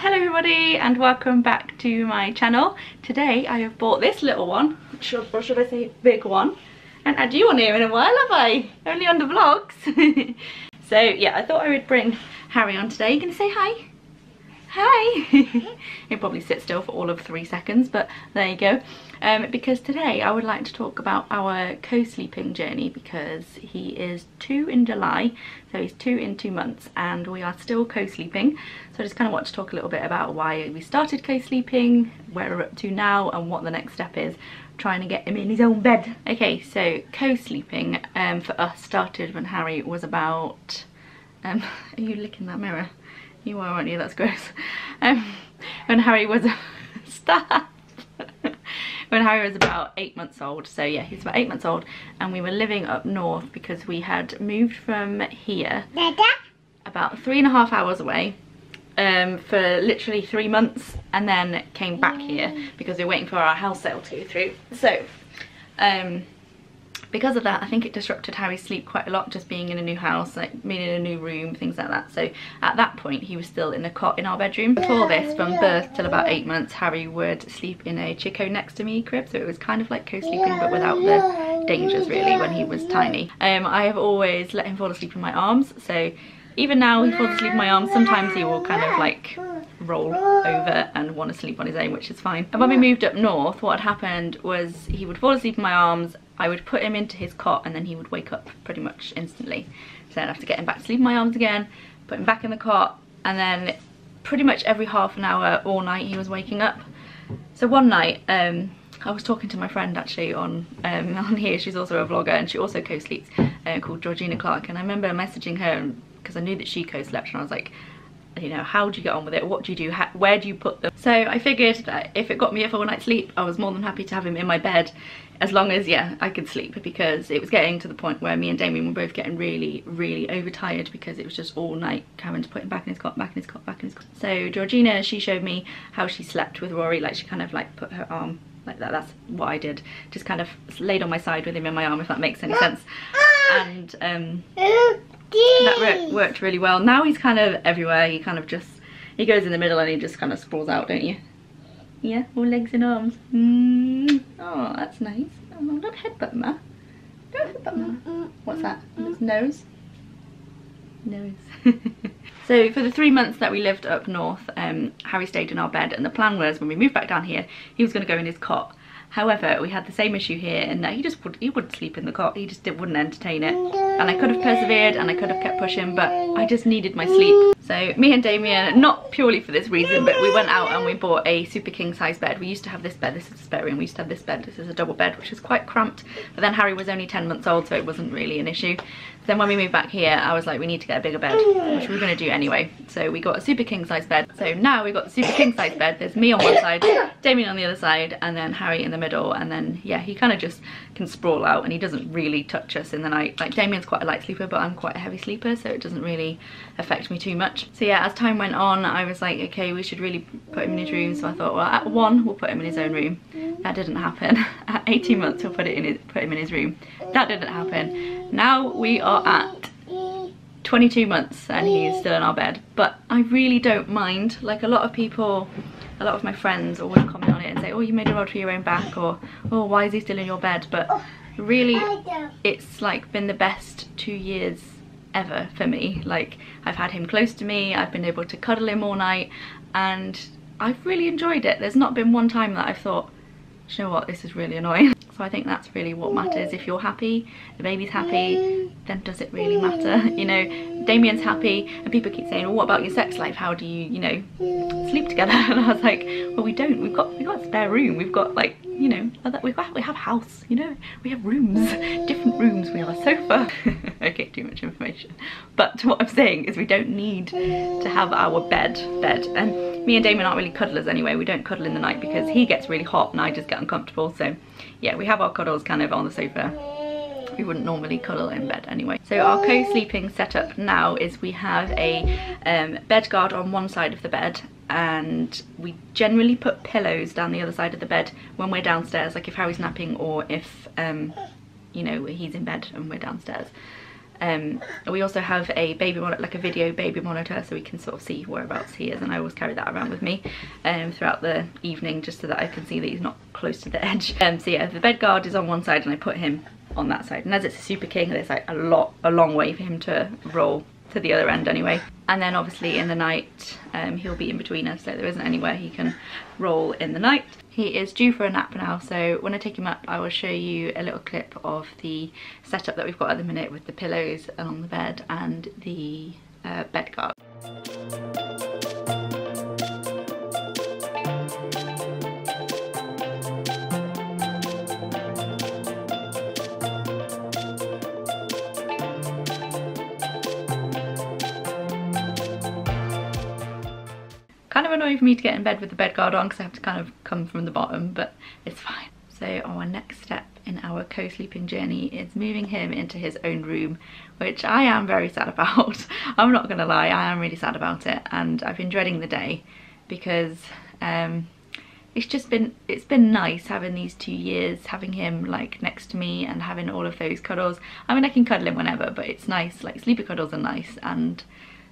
Hello everybody and welcome back to my channel. Today I have bought this little one, or should I say big one, and had you on here in a while, have I? Only on the vlogs. So yeah, I thought I would bring Harry on today. You gonna say hi? Hi! He'll probably sit still for all of 3 seconds, but there you go. Because today I would like to talk about our co-sleeping journey, because he is 2 in July, so he's 2 in 2 months and we are still co-sleeping. So I just kind of want to talk a little bit about why we started co-sleeping, where we're up to now and what the next step is, trying to get him in his own bed. Okay, so co-sleeping for us started when Harry was about... are you licking that mirror? You are, aren't you? That's gross. When Harry was stop. When Harry was about 8 months old. So yeah, he's about 8 months old, and we were living up north because we had moved from here about 3.5 hours away for literally 3 months, and then came back here because we were waiting for our house sale to go through. So because of that, I think it disrupted Harry's sleep quite a lot, just being in a new house, like being in a new room, things like that. So at that point, he was still in a cot in our bedroom. Before this, from birth till about 8 months, Harry would sleep in a Chico next to me crib. So it was kind of like co-sleeping, but without the dangers really when he was tiny. I have always let him fall asleep in my arms. So even now he falls asleep in my arms. Sometimes he will kind of like roll over and want to sleep on his own, which is fine. And when we moved up north, what had happened was he would fall asleep in my arms, I would put him into his cot, and then he would wake up pretty much instantly. So I'd have to get him back to sleep in my arms again, put him back in the cot, and then pretty much every half an hour all night he was waking up. So one night, I was talking to my friend actually on here. She's also a vlogger and she also co-sleeps, called Georgina Clark, and I remember messaging her because I knew that she co-slept, and I was like, you know, how do you get on with it? What do you do? Where do you put them? So I figured that if it got me a full night's sleep, I was more than happy to have him in my bed, as long as, yeah, I could sleep, because it was getting to the point where me and Damien were both getting really, really overtired, because it was just all night having to put him back in his cot, back in his cot, back in his cot. So Georgina, she showed me how she slept with Rory. Like, she kind of like put her arm like that. That's what I did. Just kind of laid on my side with him in my arm, if that makes any sense. And that worked really well. Now he's kind of everywhere. He kind of just, he goes in the middle and he just kind of sprawls out, don't you? Yeah, all legs and arms. Oh, that's nice. Oh, don't headbutt Ma. Don't headbutt Ma. What's that? His nose? Nose. So for the 3 months that we lived up north, Harry stayed in our bed, and the plan was when we moved back down here, he was going to go in his cot. However, we had the same issue here in that he wouldn't sleep in the cot. He just wouldn't entertain it. And I could have persevered and I could have kept pushing, but I just needed my sleep. So me and Damien, not purely for this reason, but we went out and we bought a super king size bed. We used to have this bed, this is a spare room. We used to have this bed, this is a double bed, which is quite cramped. But then Harry was only 10 months old, so it wasn't really an issue. Then when we moved back here, I was like, we need to get a bigger bed, which we were going to do anyway. So we got a super king size bed. So now we've got the super king size bed. There's me on one side, Damien on the other side, and then Harry in the middle. And then, yeah, he kind of just can sprawl out and he doesn't really touch us in the night. Like, Damien's quite a light sleeper, but I'm quite a heavy sleeper, so it doesn't really affect me too much. So yeah, as time went on, I was like, okay, we should really put him in his room. So I thought, well, at 1, we'll put him in his own room. That didn't happen. At 18 months, we'll put him in his room. That didn't happen. Now we are at 22 months and he's still in our bed, but I really don't mind. Like, a lot of people, a lot of my friends always comment on it and say, oh, you made a rod for your own back, or oh, why is he still in your bed? But really, it's like been the best 2 years ever for me. Like, I've had him close to me, I've been able to cuddle him all night, and I've really enjoyed it. There's not been one time that I've thought, you know what, this is really annoying. So I think that's really what matters. If you're happy, the baby's happy, then does it really matter? You know, Damien's happy, and people keep saying, well, what about your sex life? How do you, you know, sleep together? And I was like, well, we don't. We've got a spare room. We've got, like, you know, we have a house, you know, we have rooms, different rooms, we have a sofa. Okay, too much information. But what I'm saying is we don't need to have our bed. And me and Damien aren't really cuddlers anyway. We don't cuddle in the night because he gets really hot and I just get uncomfortable. So yeah, we have our cuddles kind of on the sofa. We wouldn't normally cuddle in bed anyway. So our co-sleeping setup now is we have a bed guard on one side of the bed, and we generally put pillows down the other side of the bed when we're downstairs, like if Harry's napping or if you know, he's in bed and we're downstairs. We also have a baby monitor, like a video baby monitor, so we can sort of see whereabouts he is, and I always carry that around with me throughout the evening, just so that I can see that he's not close to the edge. So yeah, the bed guard is on one side and I put him on that side, and as it's a Super King, there's like a long way for him to roll to the other end anyway. And then obviously in the night he'll be in between us, so there isn't anywhere he can roll in the night. He is due for a nap now, so when I take him up I will show you a little clip of the setup that we've got at the minute with the pillows along the bed and the bed guard. Kind of annoying for me to get in bed with the bed guard on because I have to kind of come from the bottom, but it's fine. So our next step in our co-sleeping journey is moving him into his own room, which I am very sad about. I'm not gonna lie, I am really sad about it, and I've been dreading the day because it's been nice having these 2 years, having him like next to me and having all of those cuddles. I mean, I can cuddle him whenever, but it's nice, like sleepy cuddles are nice. And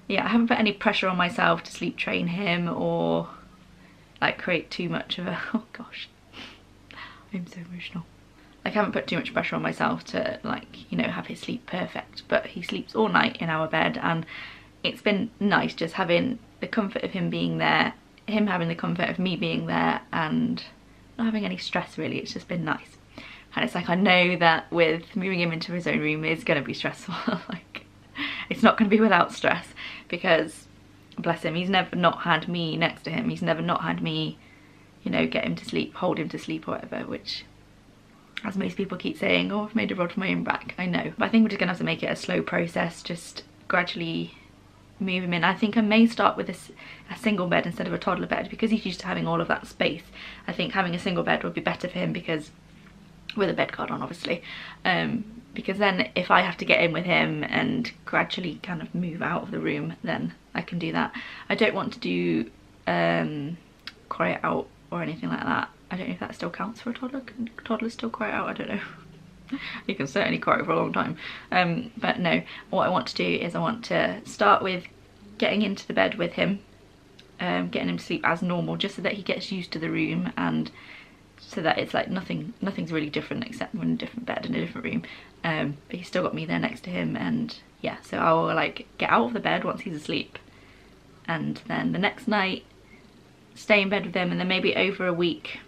yeah, I haven't put any pressure on myself to sleep train him or like create too much of a, oh gosh, I'm so emotional. Like I haven't put too much pressure on myself to, like, you know, have his sleep perfect, but he sleeps all night in our bed, and it's been nice just having the comfort of him being there, him having the comfort of me being there, and not having any stress really. It's just been nice. And it's like, I know that with moving him into his own room is going to be stressful. Like, it's not going to be without stress, because bless him, he's never not had me next to him. He's never not had me, you know, get him to sleep, hold him to sleep or whatever, which, as most people keep saying, oh, I've made a rod for my own back. I know, but I think we're just gonna have to make it a slow process, just gradually move him in. I think I may start with a single bed instead of a toddler bed, because he's used to having all of that space. I think having a single bed would be better for him, because with a bed guard on, obviously, because then if I have to get in with him and gradually kind of move out of the room, then I can do that. I don't want to do cry it out or anything like that. I don't know if that still counts for a toddler. Can toddlers still cry it out? I don't know. You can certainly cry for a long time. But no, what I want to do is I want to start with getting into the bed with him, getting him to sleep as normal, just so that he gets used to the room, and so that it's like nothing's really different except we're in a different bed in a different room. But he's still got me there next to him, and yeah, so I will like get out of the bed once he's asleep, and then the next night stay in bed with him, and then maybe over a week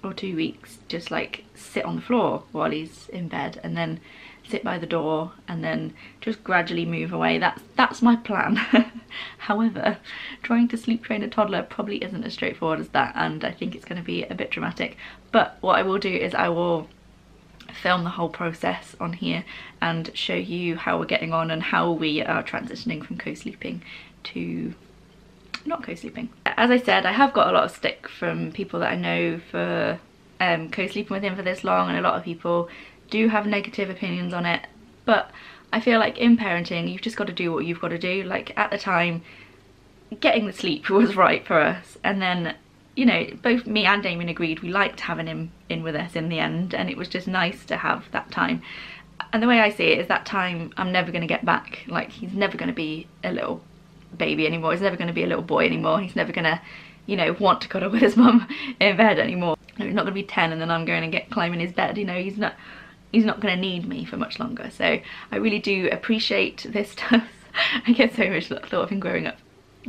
or 2 weeks just like sit on the floor while he's in bed, and then sit by the door, and then just gradually move away. That's my plan. However, trying to sleep train a toddler probably isn't as straightforward as that, and I think it's going to be a bit dramatic. But what I will do is I will film the whole process on here and show you how we're getting on and how we are transitioning from co-sleeping to not co-sleeping. As I said, I have got a lot of stick from people that I know for co-sleeping with him for this long, and a lot of people do have negative opinions on it, but I feel like in parenting you've just got to do what you've got to do. Like at the time, getting the sleep was right for us, and then, you know, both me and Damien agreed we liked having him in with us in the end, and it was just nice to have that time. And the way I see it is that time I'm never going to get back. Like, he's never going to be a little baby anymore, he's never going to be a little boy anymore, he's never going to, you know, want to cuddle with his mum in bed anymore. He's not going to be 10 and then I'm going to get climbing his bed, you know, he's not going to need me for much longer. So I really do appreciate this stuff. I get so much thought of him growing up.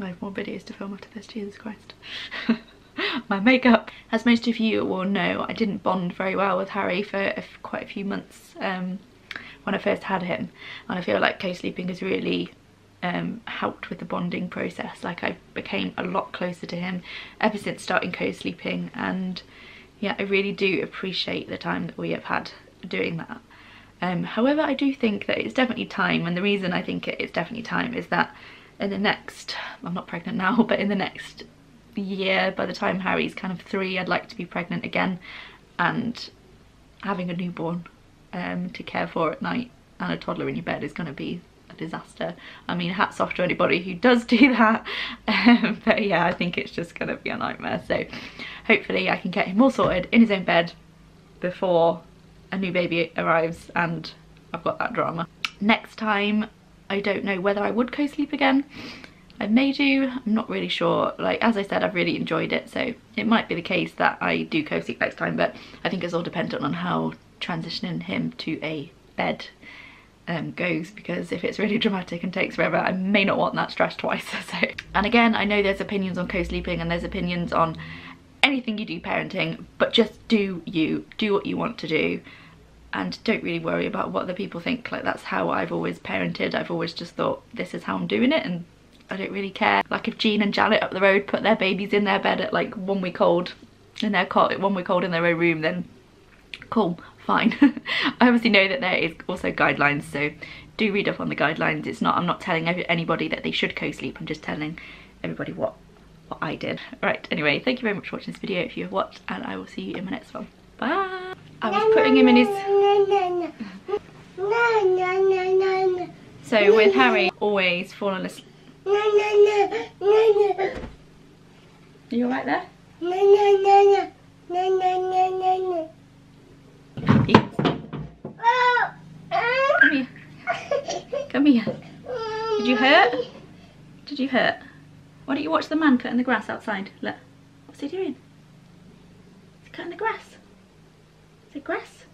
I have more videos to film after this, Jesus Christ. My makeup. As most of you will know, I didn't bond very well with Harry for quite a few months when I first had him, and I feel like co-sleeping has really helped with the bonding process. Like, I became a lot closer to him ever since starting co-sleeping, and yeah, I really do appreciate the time that we have had doing that. However, I do think that it's definitely time, and the reason I think it's definitely time is that in the next, I'm not pregnant now, but in the next year, by the time Harry's kind of 3, I'd like to be pregnant again, and having a newborn to care for at night and a toddler in your bed is going to be a disaster. I mean, hats off to anybody who does do that, but yeah, I think it's just going to be a nightmare. So hopefully I can get him all sorted in his own bed before a new baby arrives and I've got that drama. Next time, I don't know whether I would co-sleep again. I may do, I'm not really sure. Like, as I said, I've really enjoyed it, so it might be the case that I do co-sleep next time, but I think it's all dependent on how transitioning him to a bed goes, because if it's really dramatic and takes forever, I may not want that stress twice. So, and again, I know there's opinions on co-sleeping and there's opinions on anything you do parenting, but just do you, do what you want to do, and don't really worry about what other people think. Like, that's how I've always parented. I've always just thought, this is how I'm doing it, and I don't really care. Like, if Jean and Janet up the road put their babies in their bed at like 1 week old, in their cot at 1 week old in their own room, then cool, fine. I obviously know that there is also guidelines, so do read up on the guidelines. It's not, I'm not telling anybody that they should co-sleep, I'm just telling everybody what I did. Right, anyway, thank you very much for watching this video if you have watched, and I will see you in my next one. Bye! I was putting him in his... So with Harry, always falling asleep. Are you alright there? Come here. Come here. Did you hurt? Did you hurt? Why don't you watch the man cutting the grass outside? Look. What's he doing? He's cutting the grass. Is it grass?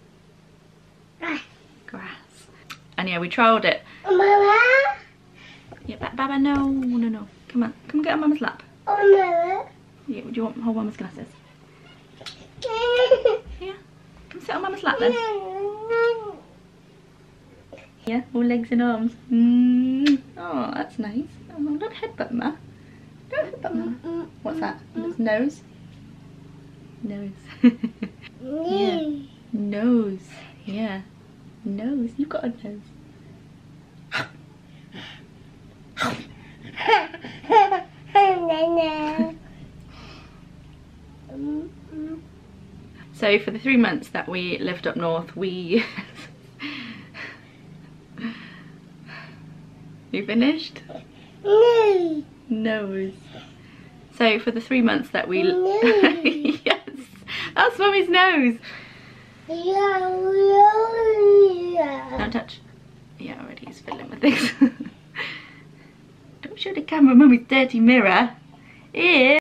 Grass. And yeah, we trialled it. Yeah, Baba, no, no, no. Come on, come get on Mama's lap. Yeah, do you want to hold Mama's glasses? Yeah, come sit on Mama's lap then. Yeah, all legs and arms. Oh, that's nice. Oh, don't headbutt Ma. Don't headbutt Ma. What's that? It's nose? Nose. Yeah, nose. Yeah, nose. You've got a nose. So for the 3 months that we lived up north, we... You finished? No. Nose. So for the 3 months that we... No. Yes, that's Mummy's nose. Don't touch. Yeah, already he's fiddling with things. Don't show the camera Mummy's dirty mirror. Here.